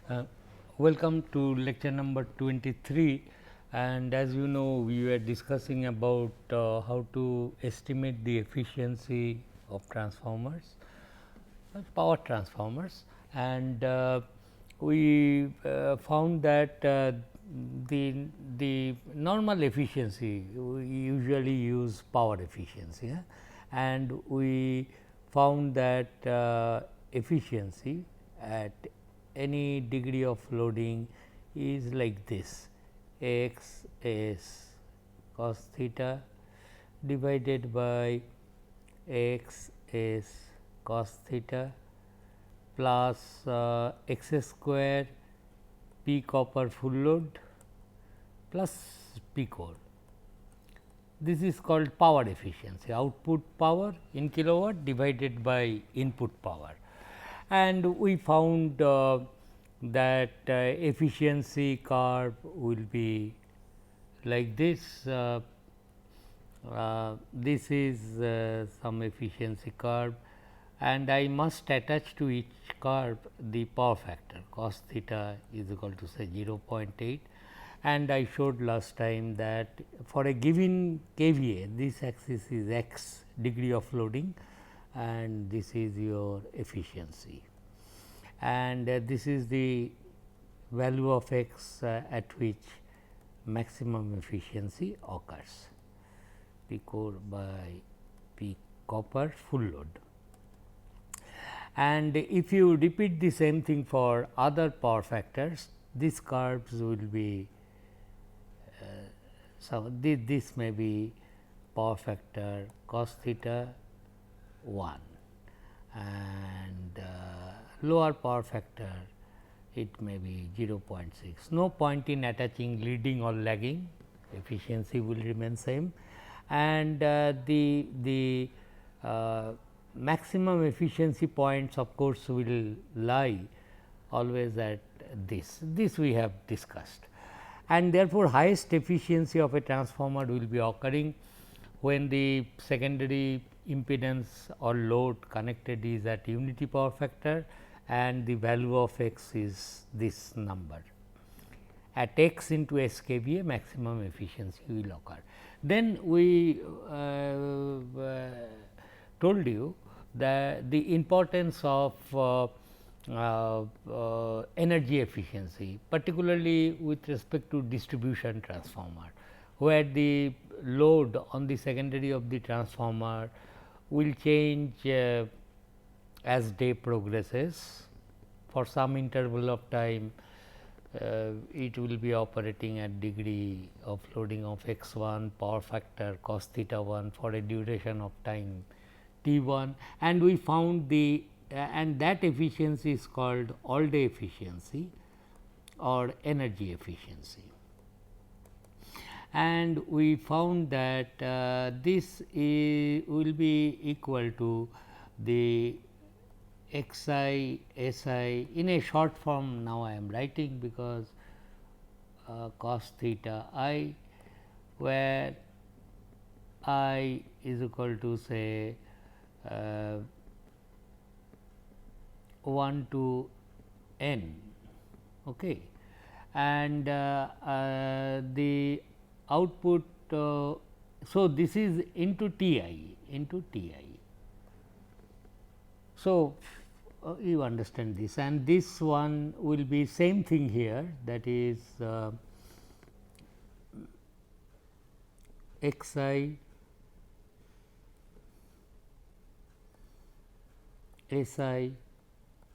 Uh, Welcome to lecture number 23, and as you know we were discussing about how to estimate the efficiency of transformers, power transformers, and we found that the normal efficiency, we usually use power efficiency, and we found that efficiency at any degree of loading is like this: x is cos theta divided by x is cos theta plus x square p copper full load plus p core. This is called power efficiency, output power in kilowatt divided by input power. And we found that efficiency curve will be like this. This is some efficiency curve, and I must attach to each curve the power factor cos theta is equal to say 0.8, and I showed last time that for a given kVA this axis is x degree of loading and this is your efficiency, and this is the value of x at which maximum efficiency occurs, P core by P copper full load. And if you repeat the same thing for other power factors, these curves will be this may be power factor cos theta 1, and lower power factor it may be 0.6. No point in attaching leading or lagging, efficiency will remain same, and the maximum efficiency points of course will lie always at this we have discussed, and therefore, highest efficiency of a transformer will be occurring when the secondary impedance or load connected is at unity power factor and the value of x is this number. At x into s kVA maximum efficiency will occur. Then we told you that the importance of energy efficiency, particularly with respect to distribution transformer, where the load on the secondary of the transformer will change as day progresses. For some interval of time it will be operating at degree of loading of x 1 power factor cos theta 1 for a duration of time t 1, and we found the and that efficiency is called all day efficiency or energy efficiency. And we found that this will be equal to the x I s I in a short form. Now, I am writing because cos theta I, where I is equal to say 1 to n, okay, and the output. So, this is into T I into T I. So, you understand this, and this one will be same thing here, that is x I s I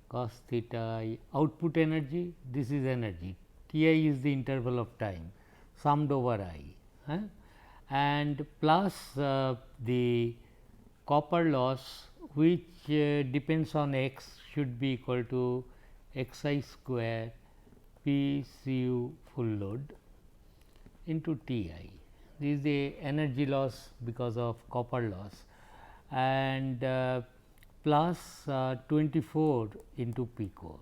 cos theta I output energy, this is energy, T I is the interval of time summed over I, and plus the copper loss, which depends on x, should be equal to x I square P cu full load into T I. This is the energy loss because of copper loss, and plus 24 into P core,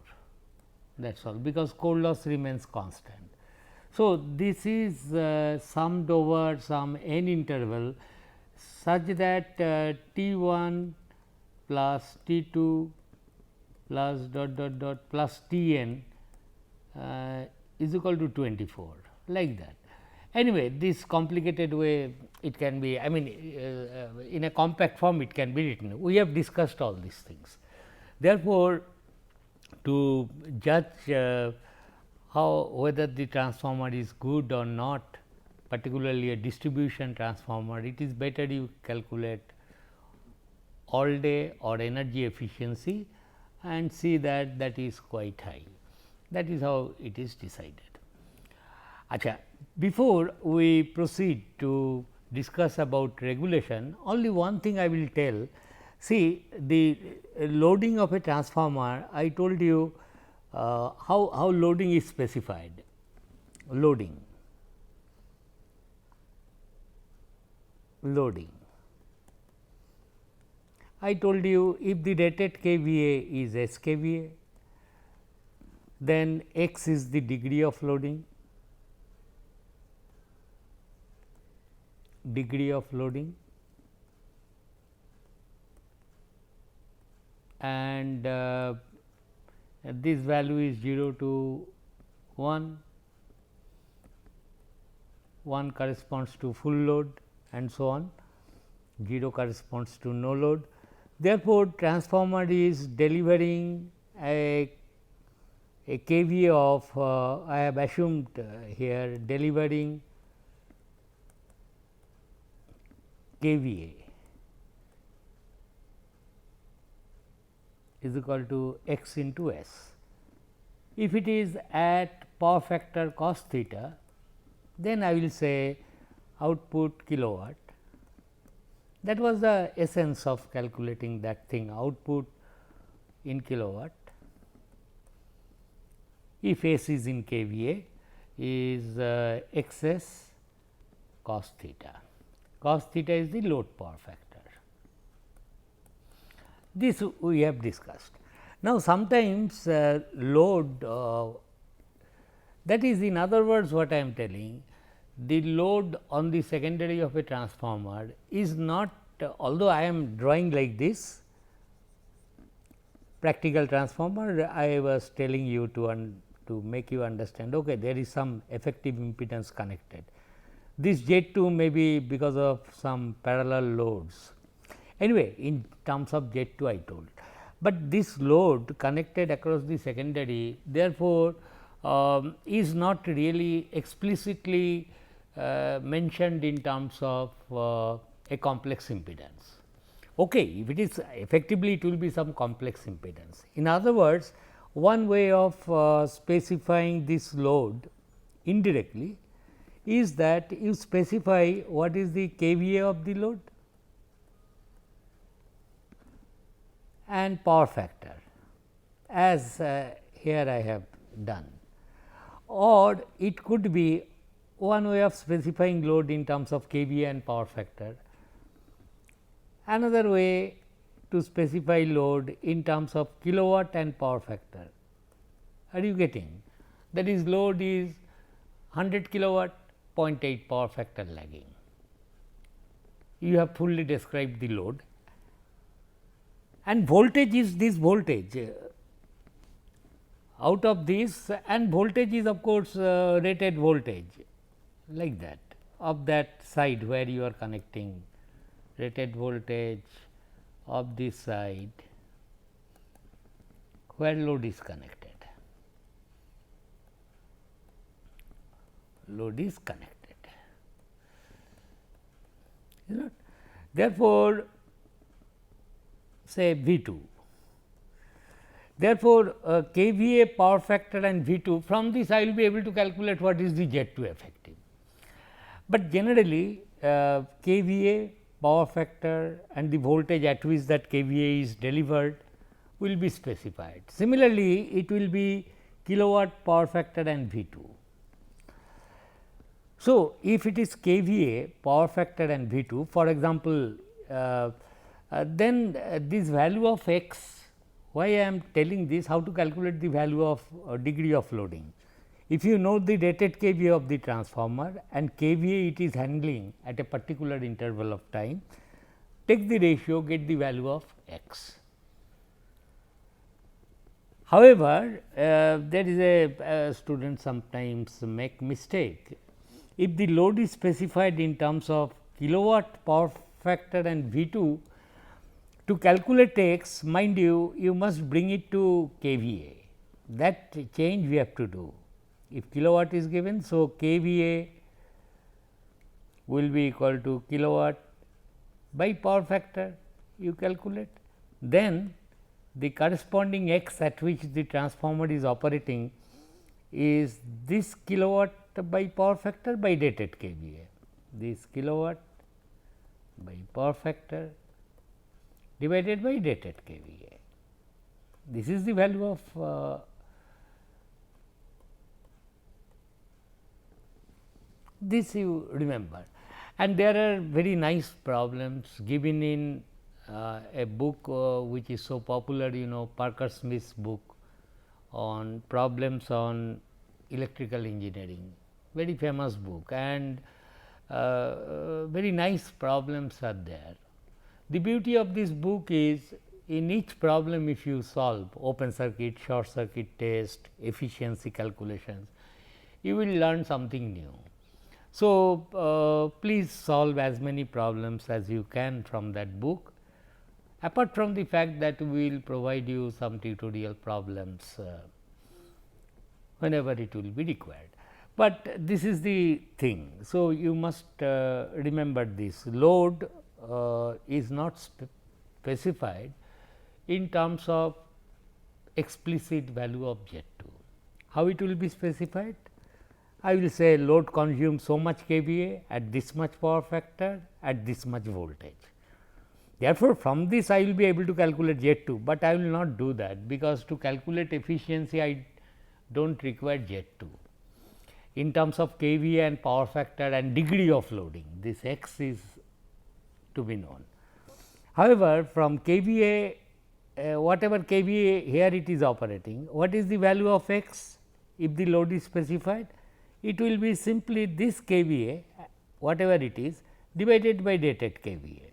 that is all, because core loss remains constant. So, this is summed over some n interval such that T 1 plus T 2 plus dot dot dot plus T n is equal to 24, like that. Anyway, this complicated way it can be, I mean in a compact form it can be written. We have discussed all these things. Therefore, to judge how whether the transformer is good or not, particularly a distribution transformer, it is better you calculate all day or energy efficiency and see that that is quite high. That is how it is decided. Acha, before we proceed to discuss about regulation, only one thing I will tell. See, the loading of a transformer, I told you how loading is specified. Loading. I told you if the rated kVA is S kVA, then x is the degree of loading, and this value is 0 to 1, 1 corresponds to full load and so on, 0 corresponds to no load. Therefore, transformer is delivering a kVA of I have assumed here delivering kVA is equal to x into S. If it is at power factor cos theta, then I will say output kilowatt. That was the essence of calculating that thing, output in kilowatt. If S is in kVA is x s cos theta. Cos theta is the load power factor. This we have discussed. Now, sometimes load, that is, in other words, what I am telling, the load on the secondary of a transformer is not, although I am drawing like this practical transformer, I was telling you to make you understand, okay, there is some effective impedance connected. This Z2 may be because of some parallel loads. Anyway, in terms of Z2 I told, but this load connected across the secondary, therefore, is not really explicitly mentioned in terms of a complex impedance. Okay, if it is effectively, it will be some complex impedance. In other words, one way of specifying this load indirectly is that you specify what is the kVA of the load and power factor, as here I have done, or it could be one way of specifying load in terms of kVA and power factor. Another way to specify load in terms of kilowatt and power factor. Are you getting? That is, load is 100 kilowatt, 0.8 power factor lagging. You have fully described the load, and voltage is this voltage. Out of this, and voltage is of course rated voltage, like that, of that side where you are connecting, rated voltage of this side where load is connected. Load is connected. Is it? Therefore, say V2. Therefore, kVA, power factor and V2, from this I will be able to calculate what is the Z2 effective. But generally kVA, power factor and the voltage at which that kVA is delivered will be specified. Similarly, it will be kilowatt, power factor and V2. So, if it is kVA, power factor and V2, for example, then this value of x, why I am telling this, how to calculate the value of degree of loading. If you know the rated kVA of the transformer and kVA it is handling at a particular interval of time, take the ratio, get the value of x. However, there is a student sometimes make mistake. If the load is specified in terms of kilowatt power factor and V 2, to calculate x, mind you, you must bring it to kVA. That change we have to do. If kilowatt is given, so kVA will be equal to kilowatt by power factor, you calculate. Then the corresponding x at which the transformer is operating is this kilowatt by power factor by rated kVA. This kilowatt by power factor divided by rated kVA. This is the value of this you remember, and there are very nice problems given in a book which is so popular, Parker Smith's book on problems on electrical engineering, very famous book, and very nice problems are there. The beauty of this book is, in each problem if you solve open circuit, short circuit test, efficiency calculations, you will learn something new. So, please solve as many problems as you can from that book, apart from the fact that we will provide you some tutorial problems whenever it will be required. But this is the thing. So, you must remember this load is not specified in terms of explicit value of Z 2. How it will be specified? I will say load consumes so much kVA at this much power factor at this much voltage. Therefore, from this I will be able to calculate Z 2, but I will not do that, because to calculate efficiency I do not require Z 2. In terms of kVA and power factor and degree of loading, this x is to be known. However, from kVA, whatever kVA here it is operating, what is the value of x if the load is specified? It will be simply this kVA, whatever it is, divided by rated kVA.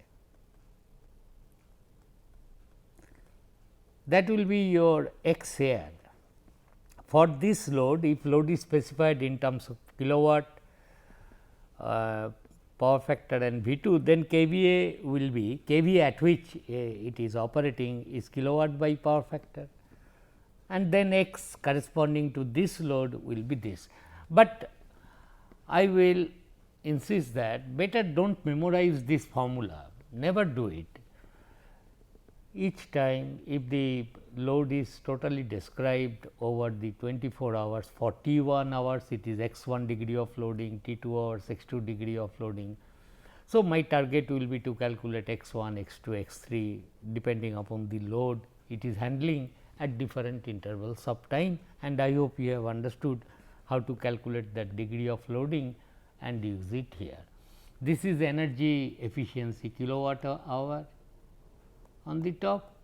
That will be your x here. For this load, if load is specified in terms of kilowatt, power factor and V 2, then kVA will be kVA at which it is operating is kilowatt by power factor, and then x corresponding to this load will be this. But I will insist that better do not memorize this formula, never do it. Each time if the load is totally described over the 24 hours, for T 1 hours it is x 1 degree of loading, T 2 hours x 2 degree of loading. So, my target will be to calculate x 1, x 2, x 3 depending upon the load it is handling at different intervals of time, and I hope you have understood how to calculate that degree of loading and use it here. This is energy efficiency kilowatt hour on the top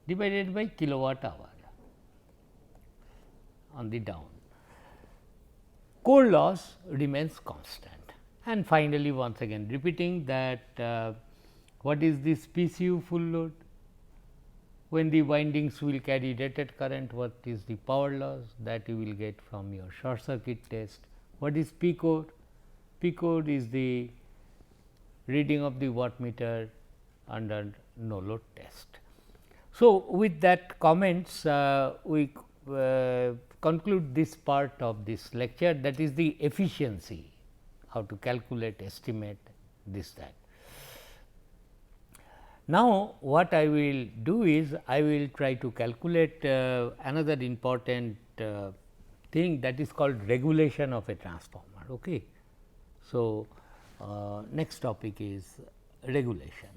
divided by kilowatt hour on the down. Core loss remains constant. And finally, once again repeating that what is this PCU full load? When the windings will carry rated current, what is the power loss that you will get from your short circuit test? What is P code? P code is the reading of the wattmeter under no load test. So, with that comments we conclude this part of this lecture, that is the efficiency, how to calculate, estimate this that. Now, what I will do is I will try to calculate another important thing, that is called regulation of a transformer. Okay. So, next topic is regulation.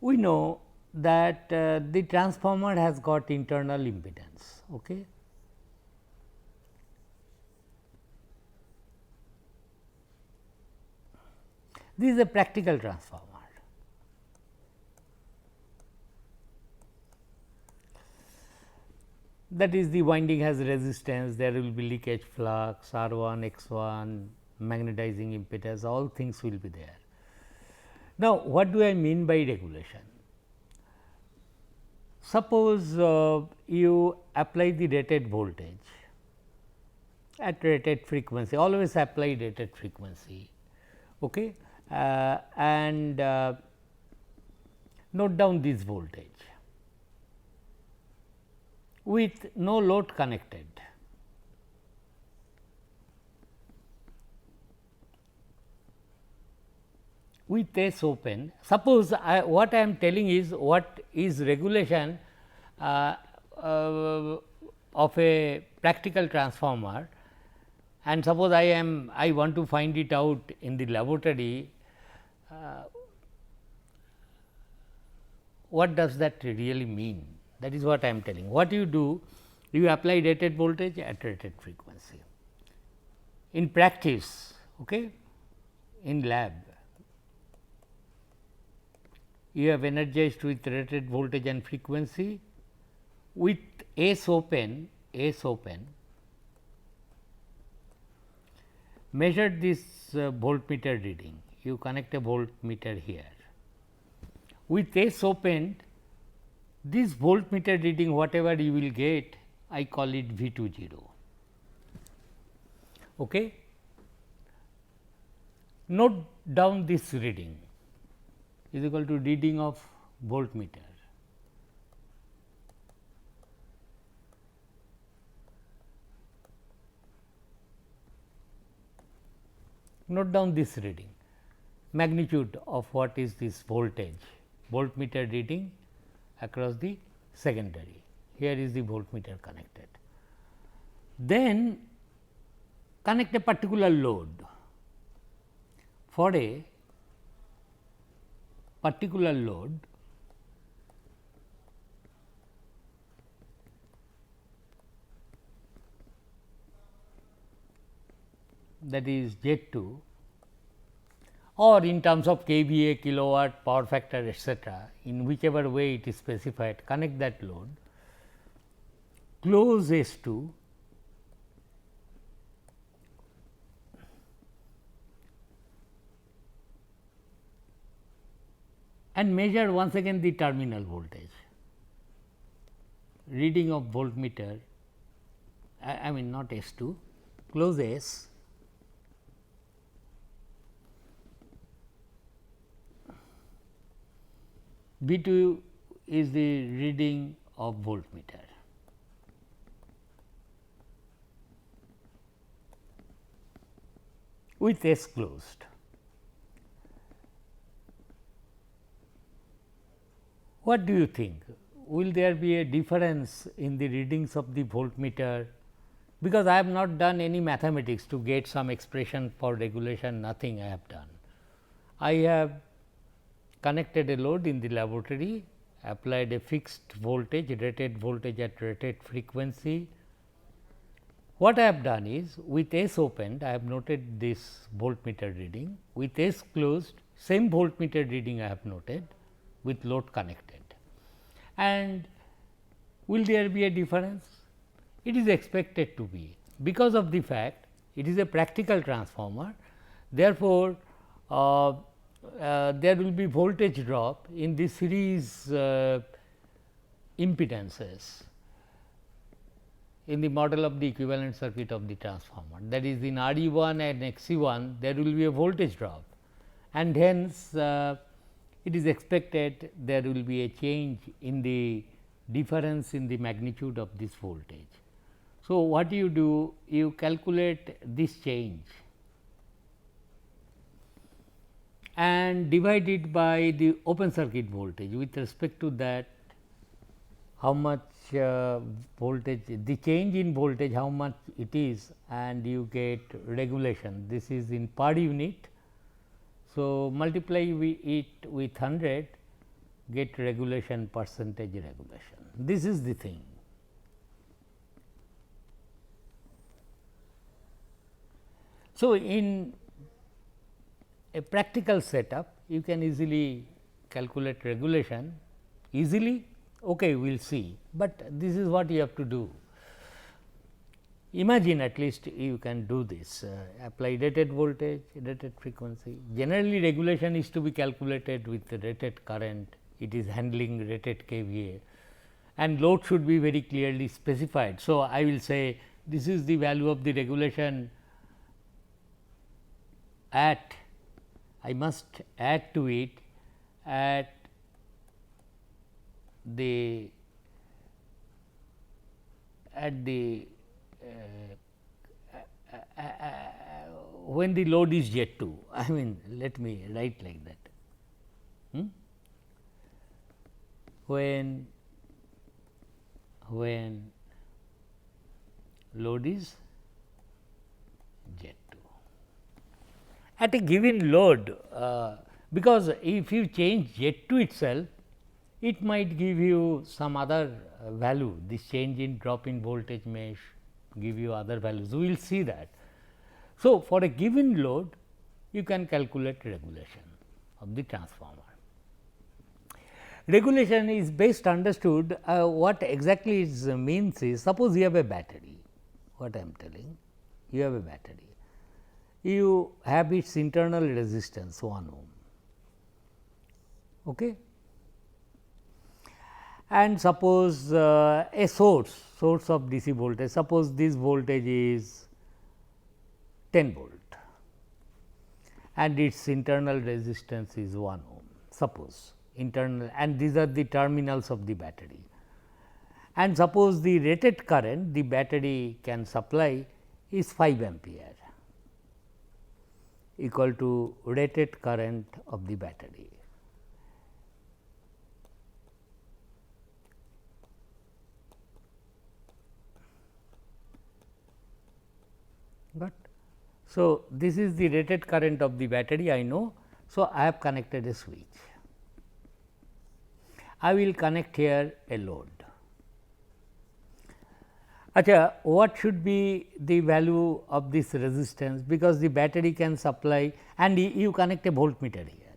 We know that the transformer has got internal impedance. Okay. This is a practical transformer. that is the winding has resistance, there will be leakage flux, R1, X1, magnetizing impedance, all things will be there. Now, what do I mean by regulation? Suppose you apply the rated voltage at rated frequency, always apply rated frequency, okay, and note down this voltage with no load connected. With S open, suppose what I am telling is what is regulation of a practical transformer, and suppose I want to find it out in the laboratory. What does that really mean? That is what I am telling. What you do, you apply rated voltage at rated frequency. In practice, okay, in lab, you have energized with rated voltage and frequency with S open, measure this voltmeter reading. You connect a voltmeter here. With S opened, this voltmeter reading whatever you will get, I call it V20. Okay. Note down this reading is equal to reading of voltmeter. Note down this reading, magnitude of what is this voltage, voltmeter reading across the secondary. Here is the voltmeter connected. Then connect a particular load for a particular load that is Z2, or in terms of kVA, kilowatt, power factor, etc., in whichever way it is specified, connect that load, close S2, and measure once again the terminal voltage, reading of voltmeter, I mean not S2, close S, V2 is the reading of voltmeter. With S closed. What do you think? Will there be a difference in the readings of the voltmeter? Because I have not done any mathematics to get some expression for regulation, nothing I have done. I have connected a load in the laboratory, applied a fixed voltage, rated voltage at rated frequency. What I have done is with S opened, I have noted this voltmeter reading, with S closed, same voltmeter reading I have noted with load connected. And will there be a difference? It is expected to be, because of the fact it is a practical transformer. Therefore, there will be voltage drop in the series impedances in the model of the equivalent circuit of the transformer. That is, in RE1 and XE1 there will be a voltage drop, and hence it is expected there will be a change in the difference in the magnitude of this voltage. So, what you do? You calculate this change and divide it by the open circuit voltage. With respect to that, how much voltage, the change in voltage, how much it is, and you get regulation. This is in per unit. So, multiply it with 100, get regulation, percentage regulation. This is the thing. So, in a practical setup, you can easily calculate regulation easily. Okay, we will see, but this is what you have to do. Imagine at least you can do this, apply rated voltage, rated frequency. Generally regulation is to be calculated with the rated current, it is handling rated kVA, and load should be very clearly specified. So, I will say this is the value of the regulation at, I must add to it at the when the load is Z2, I mean let me write like that. When load is Z2. At a given load, because if you change Z2 itself, it might give you some other value, this change in drop in voltage mesh give you other values, we will see that. So, for a given load you can calculate regulation of the transformer. Regulation is best understood, what exactly it means is, suppose you have a battery, what I am telling, you have a battery, you have its internal resistance 1 ohm. Okay. And suppose a source of DC voltage, suppose this voltage is 10 volt and its internal resistance is 1 ohm, suppose internal, and these are the terminals of the battery. And suppose the rated current the battery can supply is 5 ampere, equal to rated current of the battery. But so, this is the rated current of the battery, I know. So, I have connected a switch. I will connect here a load. Achha, what should be the value of this resistance, because the battery can supply, and you connect a voltmeter here.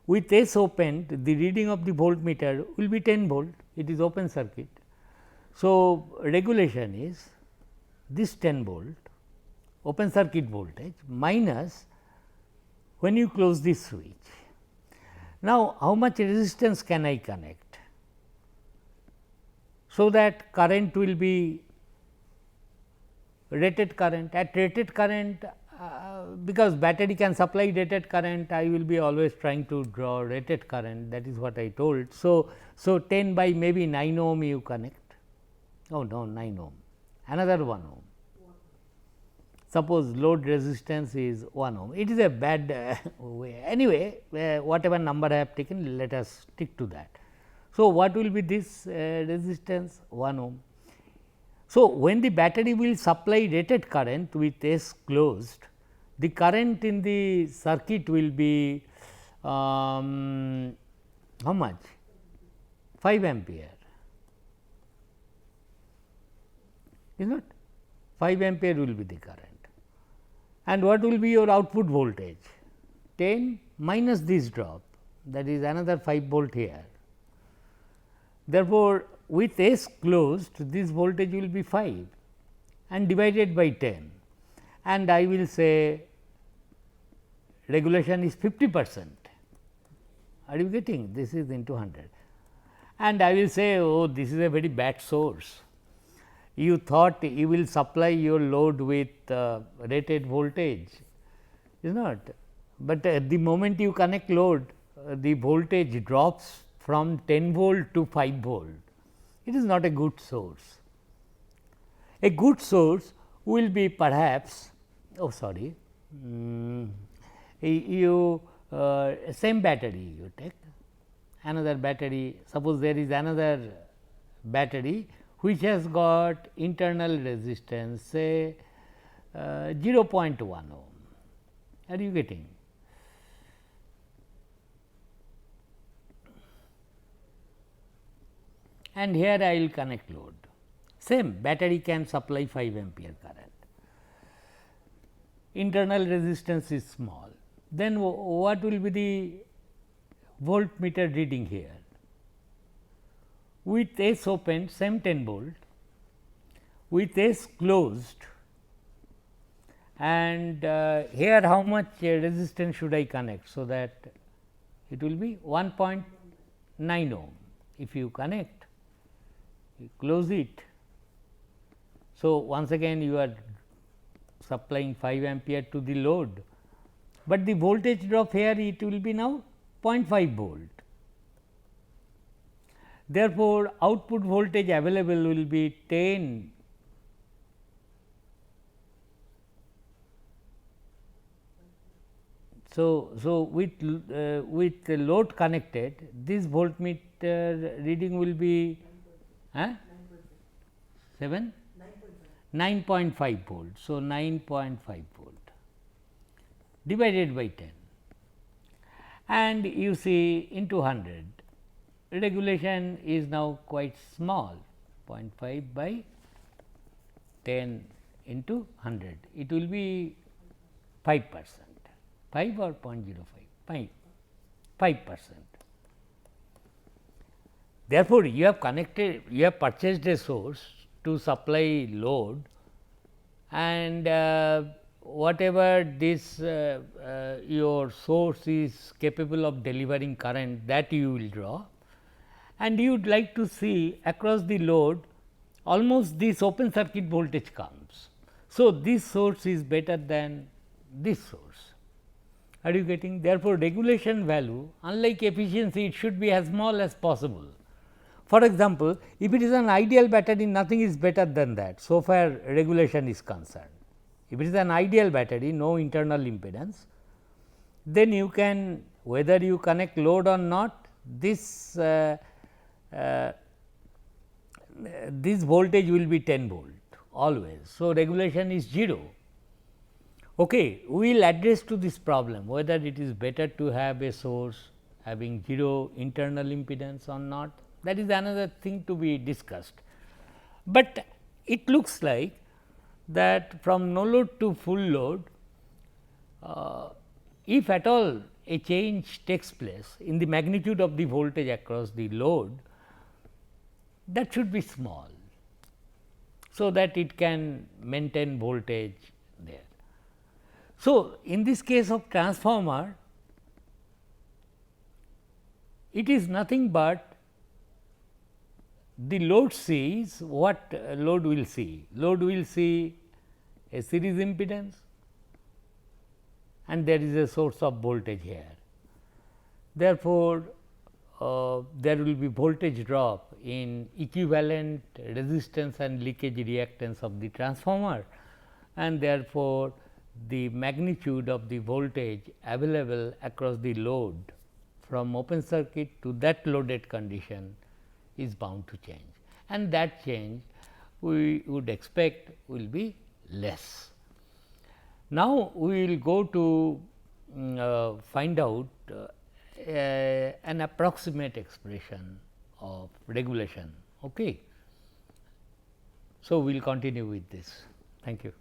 With S opened, the reading of the voltmeter will be 10 volt, it is open circuit. So, regulation is this 10 volt open circuit voltage minus when you close this switch. Now, how much resistance can I connect, so that current will be rated current. At rated current, because battery can supply rated current, I will be always trying to draw rated current, that is what I told. So, 10 by maybe 9 ohm you connect, oh no 9 ohm, another 1 ohm. Suppose load resistance is 1 ohm, it is a bad way. Anyway, whatever number I have taken, let us stick to that. So, what will be this resistance? 1 ohm. So, when the battery will supply rated current with S closed, the current in the circuit will be how much? 5 ampere, is not 5 ampere will be the current. And what will be your output voltage? 10 minus this drop, that is another 5 volt here. Therefore, with S closed, this voltage will be 5 and divided by 10, and I will say regulation is 50%. Are you getting? This is into 100, and I will say, oh, this is a very bad source. You thought you will supply your load with rated voltage, is not, but the moment you connect load, the voltage drops from 10 volt to 5 volt. It is not a good source. A good source will be perhaps, oh sorry, you same battery you take, another battery, suppose there is another battery which has got internal resistance say 0.1 ohm. Are you getting? And here I will connect load, same battery can supply 5 ampere current, internal resistance is small. Then what will be the voltmeter reading here? With S open, same 10 volt, with S closed, and here how much resistance should I connect. So, that it will be 1.9 ohm. If you connect, you close it. So, once again you are supplying 5 ampere to the load, but the voltage drop here it will be now 0.5 volt. Therefore, output voltage available will be 10 . So, with the load connected, this voltmeter reading will be 7 9.5 volt. So, 9.5 volt divided by 10, and you see into 100. Regulation is now quite small, 0.5 by 10 into 100, it will be 5%, 5 or 0.05, 5%. Therefore, you have connected, you have purchased a source to supply load, and whatever this your source is capable of delivering current, that you will draw, and you would like to see across the load almost this open circuit voltage comes. So, this source is better than this source. Are you getting? Therefore, regulation value, unlike efficiency, it should be as small as possible. For example, if it is an ideal battery, nothing is better than that, so far regulation is concerned. If it is an ideal battery, no internal impedance, then you can, whether you connect load or not, this this voltage will be 10 volt always. So, regulation is 0. Okay, we will address to this problem whether it is better to have a source having 0 internal impedance or not, that is another thing to be discussed. But it looks like that from no load to full load, if at all a change takes place in the magnitude of the voltage across the load, that should be small, so that it can maintain voltage there. So, in this case of transformer, it is nothing but the load sees what load will see. Load will see a series impedance, and there is a source of voltage here. Therefore, there will be voltage drop in equivalent resistance and leakage reactance of the transformer, and therefore, the magnitude of the voltage available across the load from open circuit to that loaded condition is bound to change, and that change we would expect will be less. Now, we will go to find out an approximate expression of regulation. Okay. So, we will continue with this. Thank you.